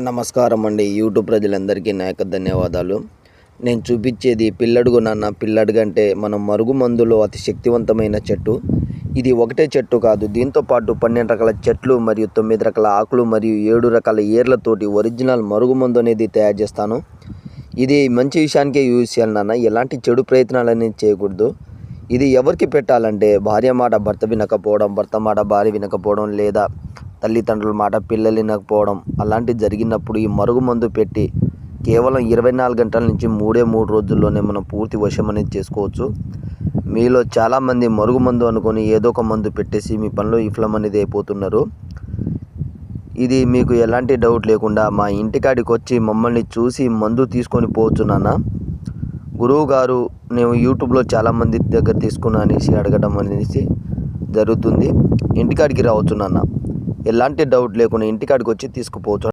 నమస్కారం అండి. యూట్యూబ్ ప్రజలందరికీ నా యొక్క ధన్యవాదాలు. నేను చూపించేది పిల్లడుగు నాన్న. పిల్లడుగు అంటే మనం మరుగుమందులో అతి శక్తివంతమైన చెట్టు. ఇది ఒకటే చెట్టు కాదు, దీంతో పాటు 12 రకాల చెట్లు మరియు 9 రకాల ఆకులు మరియు 7 రకాల ఏర్లతోటి ఒరిజినల్ మరుగుమందు అనేది తయారు చేస్తాను. ఇది మంచి విషయానికే యూజ్ చేయాలి నాన్న, ఎలాంటి చెడు ప్రయత్నాలు అనేది చేయకూడదు. ఇది ఎవరికి పెట్టాలంటే భార్య మాట భర్త వినకపోవడం, భర్త మాట భార్య వినకపోవడం, లేదా తల్లిదండ్రుల మాట పిల్లలు వినకపోవడం అలాంటివి జరిగినప్పుడు ఈ మరుగుమందు పెట్టి కేవలం 24 గంటల నుంచి 3 రోజుల్లోనే మనం పూర్తి వశం అనేది చేసుకోవచ్చు. మీలో చాలామంది మరుగుమందు అనుకొని ఏదో ఒక మందు పెట్టేసి మీ పనిలో విఫలం అనేది అయిపోతున్నారు. ఇది మీకు ఎలాంటి డౌట్ లేకుండా మా ఇంటికాడికి వచ్చి మమ్మల్ని చూసి మందు తీసుకొని పోవచ్చు నాన్న. గురువు గారు, నేను యూట్యూబ్లో చాలామంది దగ్గర తీసుకున్నా అనేసి అడగడం అనేసి జరుగుతుంది. ఇంటికాడికి రావచ్చు నాన్న, ఎలాంటి డౌట్ లేకుండా ఇంటికాడికి వచ్చి తీసుకుపోవచ్చు.